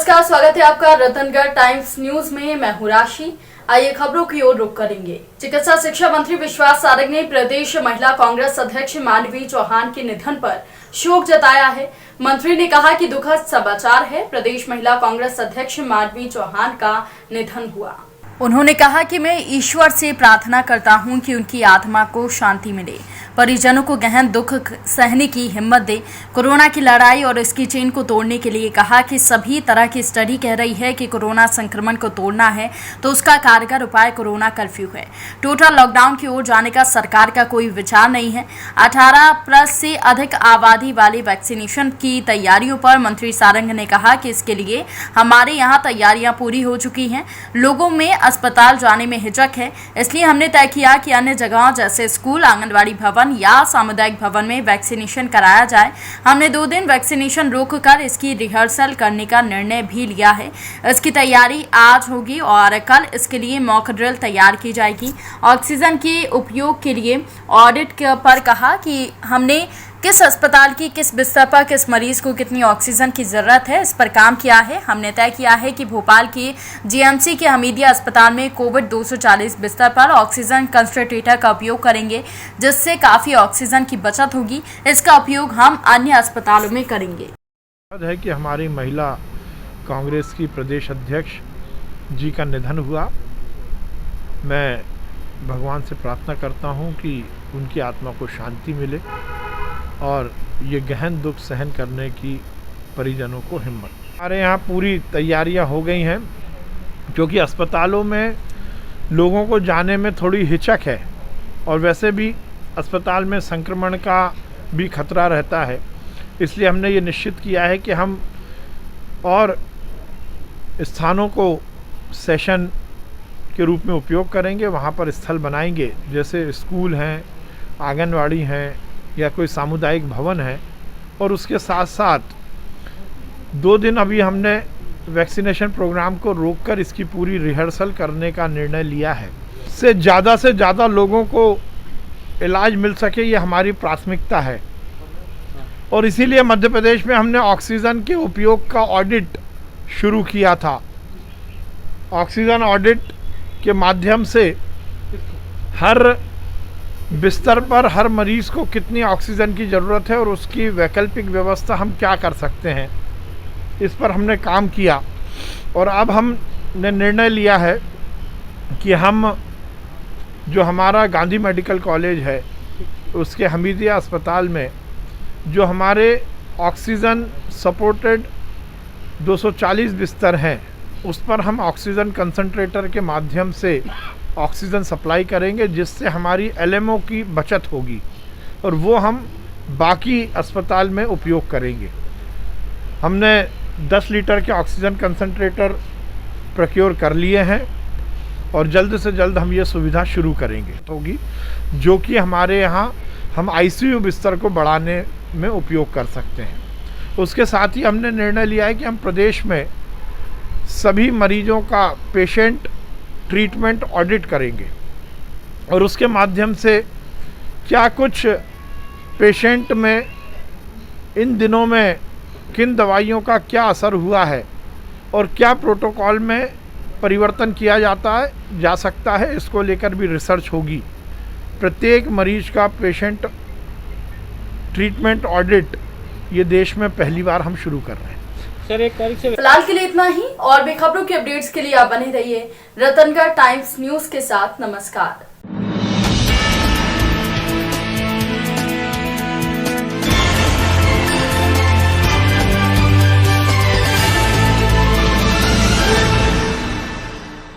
नमस्कार, स्वागत है आपका रतनगढ़ टाइम्स न्यूज में। मैं हूं राशि। आइए खबरों की ओर रुख करेंगे। चिकित्सा शिक्षा मंत्री विश्वास सारंग ने प्रदेश महिला कांग्रेस अध्यक्ष मानवी चौहान के निधन पर शोक जताया है। मंत्री ने कहा कि दुखद समाचार है, प्रदेश महिला कांग्रेस अध्यक्ष मानवी चौहान का निधन हुआ। उन्होंने कहा कि मैं ईश्वर से प्रार्थना करता हूं कि उनकी आत्मा को शांति मिले, परिजनों को गहन दुख सहने की हिम्मत दे। कोरोना की लड़ाई और इसकी चेन को तोड़ने के लिए कहा कि सभी तरह की स्टडी कह रही है कि कोरोना संक्रमण को तोड़ना है तो उसका कारगर उपाय कोरोना कर्फ्यू है। टोटल लॉकडाउन की ओर जाने का सरकार का कोई विचार नहीं है। 18+ से अधिक आबादी वाले वैक्सीनेशन की तैयारियों पर मंत्री सारंग ने कहा कि इसके लिए हमारे यहाँ तैयारियां पूरी हो चुकी हैं। लोगों में अस्पताल जाने में हिचक है, इसलिए हमने तय किया कि अन्य जगहों जैसे स्कूल, आंगनबाड़ी भवन या सामुदायिक भवन में वैक्सीनेशन कराया जाए। हमने 2 दिन वैक्सीनेशन रोककर इसकी रिहर्सल करने का निर्णय भी लिया है। इसकी तैयारी आज होगी और कल इसके लिए मॉक ड्रिल तैयार की जाएगी। ऑक्सीजन के उपयोग के लिए ऑडिट पर कहा कि हमने किस अस्पताल की किस बिस्तर पर किस मरीज को कितनी ऑक्सीजन की जरूरत है, इस पर काम किया है। हमने तय किया है कि भोपाल के जीएमसी के हमीदिया अस्पताल में कोविड 240 बिस्तर पर ऑक्सीजन कंसंट्रेटर का उपयोग करेंगे, जिससे काफी ऑक्सीजन की बचत होगी। इसका उपयोग हम अन्य अस्पतालों में करेंगे। है कि हमारी महिला कांग्रेस की प्रदेश अध्यक्ष जी का निधन हुआ। मैं भगवान से प्रार्थना करता हूँ कि उनकी आत्मा को शांति मिले और ये गहन दुख सहन करने की परिजनों को हिम्मत। हमारे यहाँ पूरी तैयारियां हो गई हैं, क्योंकि अस्पतालों में लोगों को जाने में थोड़ी हिचक है और वैसे भी अस्पताल में संक्रमण का भी खतरा रहता है। इसलिए हमने ये निश्चित किया है कि हम और स्थानों को सेशन के रूप में उपयोग करेंगे, वहाँ पर स्थल बनाएंगे, जैसे स्कूल हैं, आंगनवाड़ी हैं या कोई सामुदायिक भवन है। और उसके साथ साथ 2 दिन अभी हमने वैक्सीनेशन प्रोग्राम को रोककर इसकी पूरी रिहर्सल करने का निर्णय लिया है। से ज़्यादा लोगों को इलाज मिल सके, ये हमारी प्राथमिकता है। और इसीलिए मध्य प्रदेश में हमने ऑक्सीजन के उपयोग का ऑडिट शुरू किया था। ऑक्सीजन ऑडिट के माध्यम से हर बिस्तर पर हर मरीज़ को कितनी ऑक्सीजन की ज़रूरत है और उसकी वैकल्पिक व्यवस्था हम क्या कर सकते हैं, इस पर हमने काम किया। और अब हमने निर्णय लिया है कि हम जो हमारा गांधी मेडिकल कॉलेज है उसके हमीदिया अस्पताल में जो हमारे ऑक्सीजन सपोर्टेड 240 बिस्तर हैं, उस पर हम ऑक्सीजन कंसंट्रेटर के माध्यम से ऑक्सीजन सप्लाई करेंगे, जिससे हमारी एलएमओ की बचत होगी और वो हम बाकी अस्पताल में उपयोग करेंगे। हमने 10 लीटर के ऑक्सीजन कंसंट्रेटर प्रोक्योर कर लिए हैं और जल्द से जल्द हम ये सुविधा शुरू करेंगे होगी, जो कि हमारे यहाँ हम आईसीयू बिस्तर को बढ़ाने में उपयोग कर सकते हैं। उसके साथ ही हमने निर्णय लिया है कि हम प्रदेश में सभी मरीजों का पेशेंट ट्रीटमेंट ऑडिट करेंगे और उसके माध्यम से क्या कुछ पेशेंट में इन दिनों में किन दवाइयों का क्या असर हुआ है और क्या प्रोटोकॉल में परिवर्तन किया जा सकता है, इसको लेकर भी रिसर्च होगी। प्रत्येक मरीज का पेशेंट ट्रीटमेंट ऑडिट ये देश में पहली बार हम शुरू कर रहे हैं। सर, 1 तारीख से फिलहाल के लिए इतना ही। और भी खबरों के अपडेट्स के लिए आप बने रहिए रतनगढ़ टाइम्स न्यूज के साथ। नमस्कार।